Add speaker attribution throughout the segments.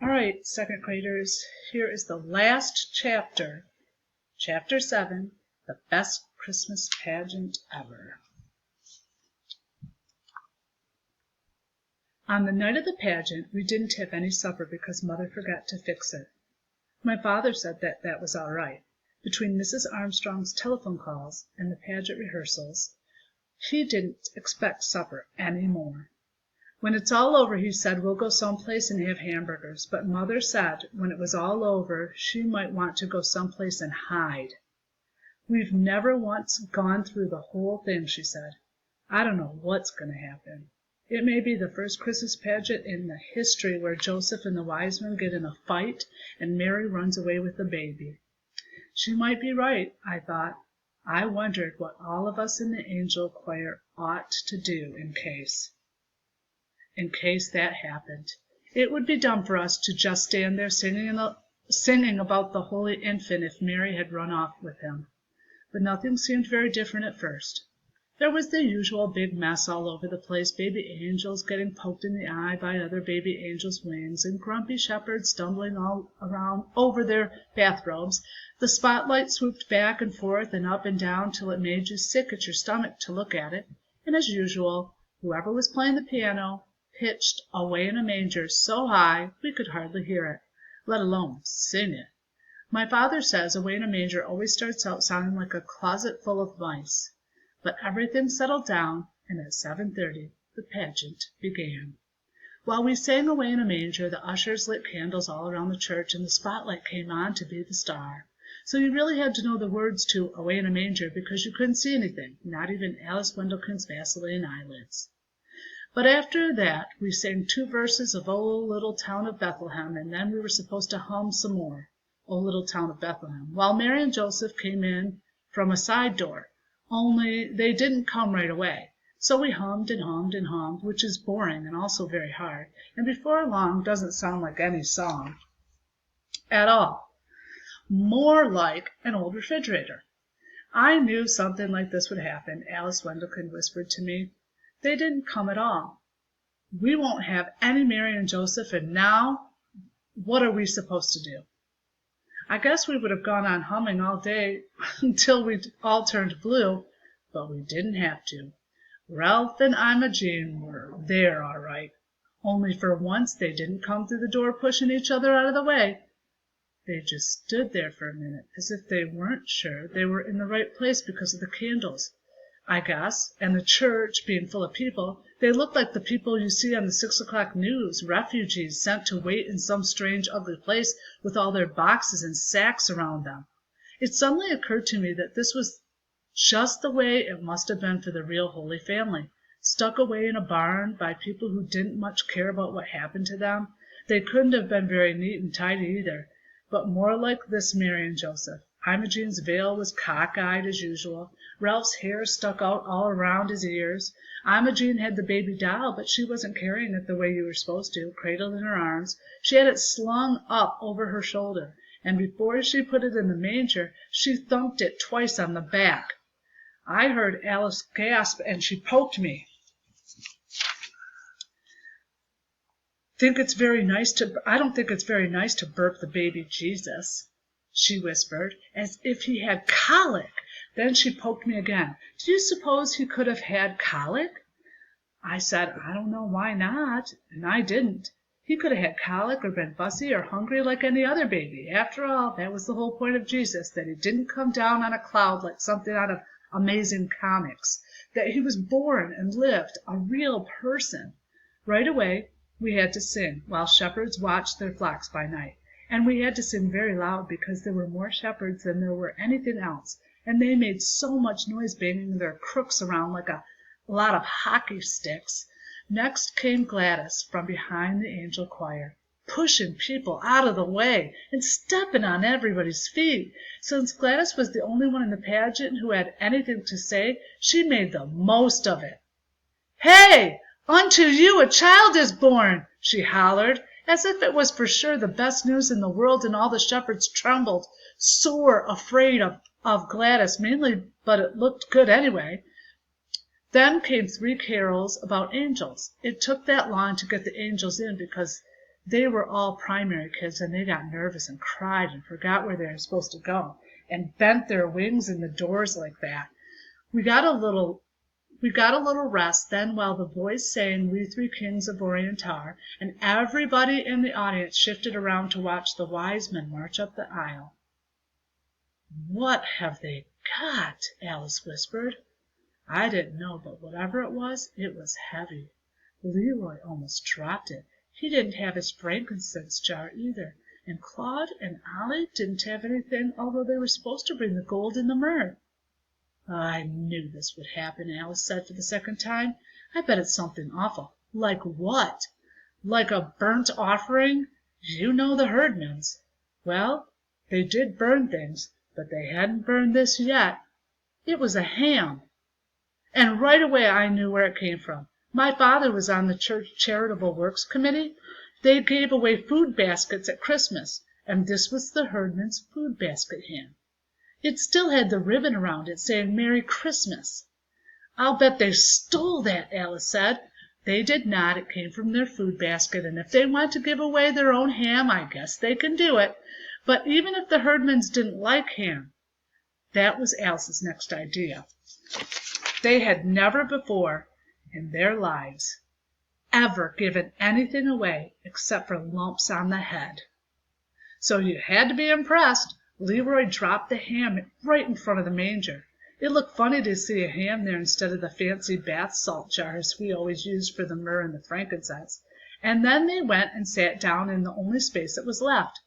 Speaker 1: All right, second graders, here is the last chapter, Chapter 7, The Best Christmas Pageant Ever. On the night of the pageant, we didn't have any supper because Mother forgot to fix it. My father said that was all right. Between Mrs. Armstrong's telephone calls and the pageant rehearsals, he didn't expect supper any more. When it's all over, he said, we'll go someplace and have hamburgers. But Mother said when it was all over, she might want to go someplace and hide. We've never once gone through the whole thing, she said. I don't know what's going to happen. It may be the first Christmas pageant in the history where Joseph and the wise men get in a fight and Mary runs away with the baby. She might be right, I thought. I wondered what all of us in the angel choir ought to do in case that happened. It would be dumb for us to just stand there singing about the Holy Infant if Mary had run off with him. But nothing seemed very different at first. There was the usual big mess all over the place, baby angels getting poked in the eye by other baby angels' wings, and grumpy shepherds stumbling all around over their bathrobes. The spotlight swooped back and forth and up and down till it made you sick at your stomach to look at it. And as usual, whoever was playing the piano pitched Away in a Manger so high we could hardly hear it, let alone sing it. My father says Away in a Manger always starts out sounding like a closet full of mice. But everything settled down, and at 7:30 the pageant began. While we sang Away in a Manger, the ushers lit candles all around the church, and the spotlight came on to be the star. So you really had to know the words to Away in a Manger because you couldn't see anything, not even Alice Wendelkin's Vaseline eyelids. But after that, we sang 2 verses of O Little Town of Bethlehem, and then we were supposed to hum some more, O Little Town of Bethlehem, while Mary and Joseph came in from a side door, only they didn't come right away. So we hummed and hummed and hummed, which is boring and also very hard, and before long doesn't sound like any song at all, more like an old refrigerator. I knew something like this would happen, Alice Wendelkin whispered to me. They didn't come at all. We won't have any Mary and Joseph, and now what are we supposed to do? I guess we would have gone on humming all day until we all turned blue, but we didn't have to. Ralph and Imogene were there all right, only for once they didn't come through the door pushing each other out of the way. They just stood there for a minute as if they weren't sure they were in the right place because of the candles, I guess, and the church being full of people. They looked like the people you see on the 6 o'clock news, refugees sent to wait in some strange, ugly place with all their boxes and sacks around them. It suddenly occurred to me that this was just the way it must have been for the real Holy Family, stuck away in a barn by people who didn't much care about what happened to them. They couldn't have been very neat and tidy either, but more like this Mary and Joseph. Imogene's veil was cockeyed as usual. Ralph's hair stuck out all around his ears. Imogene had the baby doll, but she wasn't carrying it the way you were supposed to, cradled in her arms. She had it slung up over her shoulder, and before she put it in the manger, she thumped it twice on the back. I heard Alice gasp, and she poked me. I don't think it's very nice to burp the baby Jesus, she whispered, as if he had colic. Then she poked me again. Do you suppose he could have had colic? I said, I don't know why not, and I didn't. He could have had colic or been fussy or hungry like any other baby. After all, that was the whole point of Jesus, that he didn't come down on a cloud like something out of Amazing Comics, that he was born and lived, a real person. Right away, we had to sing, while shepherds watched their flocks by night. And we had to sing very loud because there were more shepherds than there were anything else, and they made so much noise banging their crooks around like a lot of hockey sticks. Next came Gladys from behind the angel choir, pushing people out of the way and stepping on everybody's feet. Since Gladys was the only one in the pageant who had anything to say, she made the most of it. Hey, unto you a child is born, she hollered, as if it was for sure the best news in the world, and all the shepherds trembled, sore afraid of Gladys mainly, but it looked good anyway. Then came 3 carols about angels. It took that long to get the angels in because They were all primary kids, and they got nervous and cried and forgot where they were supposed to go and bent their wings in the doors like that. We got a little rest then while the boys sang We Three Kings of Orientar, and everybody in the audience shifted around to watch the wise men march up the aisle. "What have they got?" Alice whispered. I didn't know, but whatever it was heavy. Leroy almost dropped it. He didn't have his frankincense jar either, and Claude and Ollie didn't have anything, although they were supposed to bring the gold and the myrrh. "I knew this would happen," Alice said for the second time. "I bet it's something awful." "Like what?" "Like a burnt offering. You know the Herdmans. Well, they did burn things, but they hadn't burned this yet. It was a ham. And right away I knew where it came from. My father was on the church charitable works committee. They gave away food baskets at Christmas, and this was the Herdman's food basket ham. It still had the ribbon around it saying Merry Christmas." "I'll bet they stole that," Alice said. "They did not. It came from their food basket, and if they want to give away their own ham, I guess they can do it. But even if the Herdmans didn't like ham," that was Alice's next idea. They had never before in their lives ever given anything away except for lumps on the head. So you had to be impressed. Leroy dropped the ham right in front of the manger. It looked funny to see a ham there instead of the fancy bath salt jars we always used for the myrrh and the frankincense. And then they went and sat down in the only space that was left,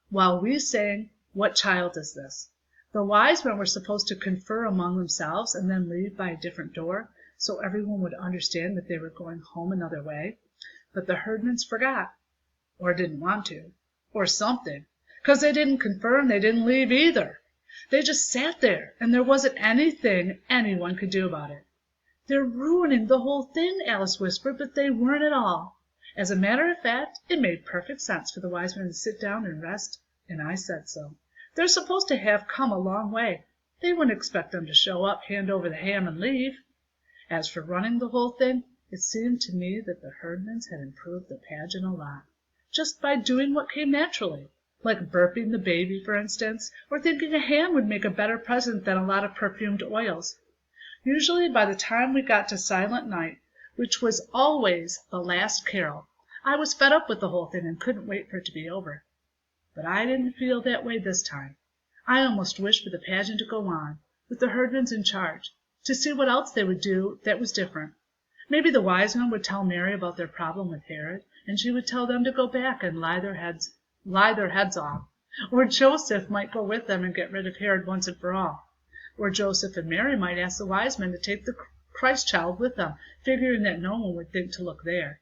Speaker 1: while we sang What Child Is This? The wise men were supposed to confer among themselves and then leave by a different door, so everyone would understand that they were going home another way. But the Herdmans forgot, or didn't want to, or something, 'cause they didn't confer and they didn't leave either. They just sat there, and there wasn't anything anyone could do about it. "They're ruining the whole thing," Alice whispered, but they weren't at all. As a matter of fact, it made perfect sense for the wise men to sit down and rest, and I said so. They're supposed to have come a long way. They wouldn't expect them to show up, hand over the ham, and leave. As for running the whole thing, it seemed to me that the Herdmans had improved the pageant a lot, just by doing what came naturally, like burping the baby, for instance, or thinking a ham would make a better present than a lot of perfumed oils. Usually by the time we got to Silent Night, which was always the last carol, I was fed up with the whole thing and couldn't wait for it to be over. But I didn't feel that way this time. I almost wished for the pageant to go on, with the Herdmans in charge, to see what else they would do that was different. Maybe the wise men would tell Mary about their problem with Herod, and she would tell them to go back and lie their heads off. Or Joseph might go with them and get rid of Herod once and for all. Or Joseph and Mary might ask the wise men to take the Christ child with them, figuring that no one would think to look there.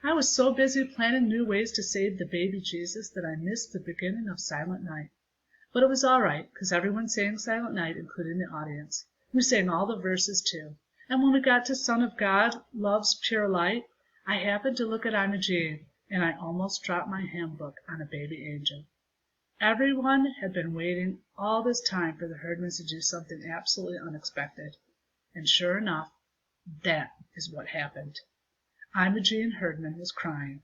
Speaker 1: I was so busy planning new ways to save the baby Jesus that I missed the beginning of Silent Night. But it was all right, 'cause everyone sang Silent Night, including the audience. We sang all the verses, too. And when we got to Son of God, Love's Pure Light, I happened to look at Imogene, and I almost dropped my hymn book on a baby angel. Everyone had been waiting all this time for the Herdmans to do something absolutely unexpected. And sure enough, that is what happened. Imogene Herdman was crying.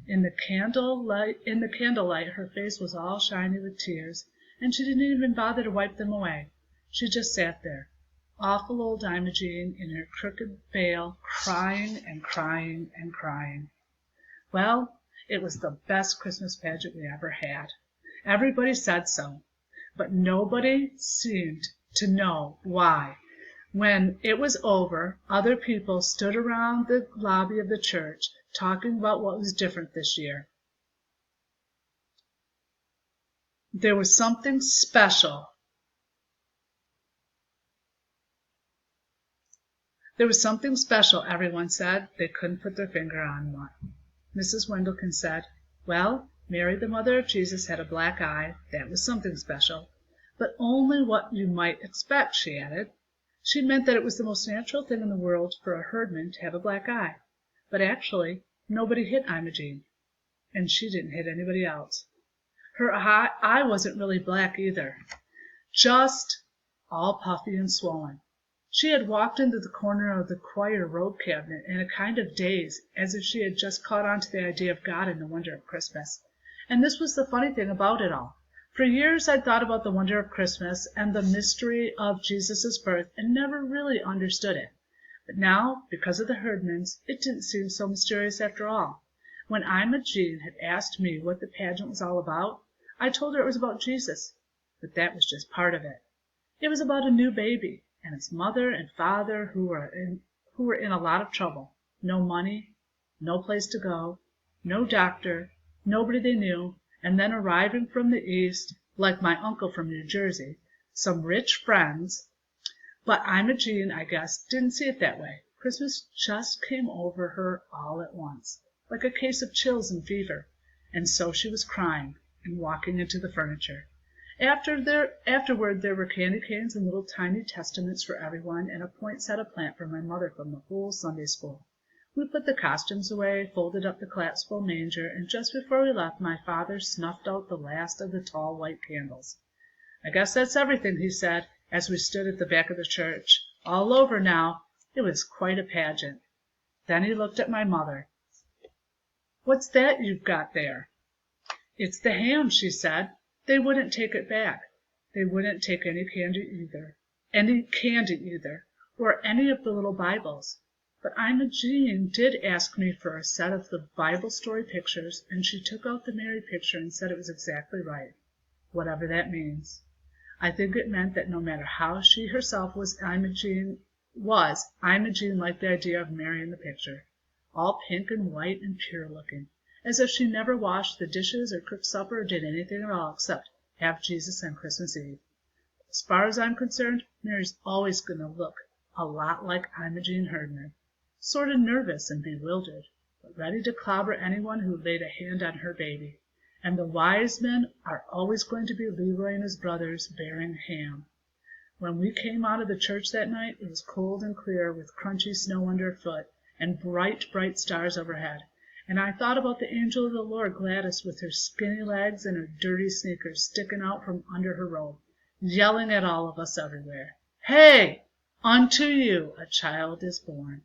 Speaker 1: In the candlelight, her face was all shiny with tears, and she didn't even bother to wipe them away. She just sat there, awful old Imogene in her crooked veil, crying and crying and crying. Well, it was the best Christmas pageant we ever had. Everybody said so, but nobody seemed to know why. When it was over, other people stood around the lobby of the church talking about what was different this year. There was something special. There was something special, everyone said. They couldn't put their finger on what. Mrs. Wendelkin said, "Well, Mary, the mother of Jesus, had a black eye. That was something special. But only what you might expect," she added. She meant that it was the most natural thing in the world for a herdman to have a black eye. But actually, nobody hit Imogene, and she didn't hit anybody else. Her eye wasn't really black either, just all puffy and swollen. She had walked into the corner of the choir robe cabinet in a kind of daze, as if she had just caught on to the idea of God and the wonder of Christmas. And this was the funny thing about it all. For years I'd thought about the wonder of Christmas and the mystery of Jesus' birth and never really understood it. But now, because of the Herdmans, it didn't seem so mysterious after all. When Ima Jean had asked me what the pageant was all about, I told her it was about Jesus, but that was just part of it. It was about a new baby, and his mother and father who were in a lot of trouble. No money, no place to go, no doctor, nobody they knew, and then arriving from the East, like my uncle from New Jersey, some rich friends. But Ima Jean, I guess, didn't see it that way. Christmas just came over her all at once, like a case of chills and fever, and so she was crying and walking into the furniture. Afterward there were candy canes and little tiny testaments for everyone, and a poinsettia plant for my mother from the whole Sunday school. We put the costumes away, folded up the collapsible manger, and just before we left, my father snuffed out the last of the tall white candles. "I guess that's everything," he said, as we stood at the back of the church. "All over now." It was quite a pageant. Then he looked at my mother. "What's that you've got there?" "It's the ham," she said. They wouldn't take it back. They wouldn't take any candy either, or any of the little Bibles. But Ima Jean did ask me for a set of the Bible story pictures, and she took out the Mary picture and said it was exactly right, whatever that means. I think it meant that no matter how she herself was, Ima Jean liked the idea of Mary in the picture, all pink and white and pure looking, as if she never washed the dishes or cooked supper or did anything at all except have Jesus on Christmas Eve. As far as I'm concerned, Mary's always going to look a lot like Ima Jean Herdman, sort of nervous and bewildered, but ready to clobber anyone who laid a hand on her baby. And the wise men are always going to be Leroy and his brothers bearing ham. When we came out of the church that night, it was cold and clear with crunchy snow underfoot and bright, bright stars overhead. And I thought about the angel of the Lord, Gladys, with her skinny legs and her dirty sneakers sticking out from under her robe, yelling at all of us everywhere, "Hey! Unto you a child is born."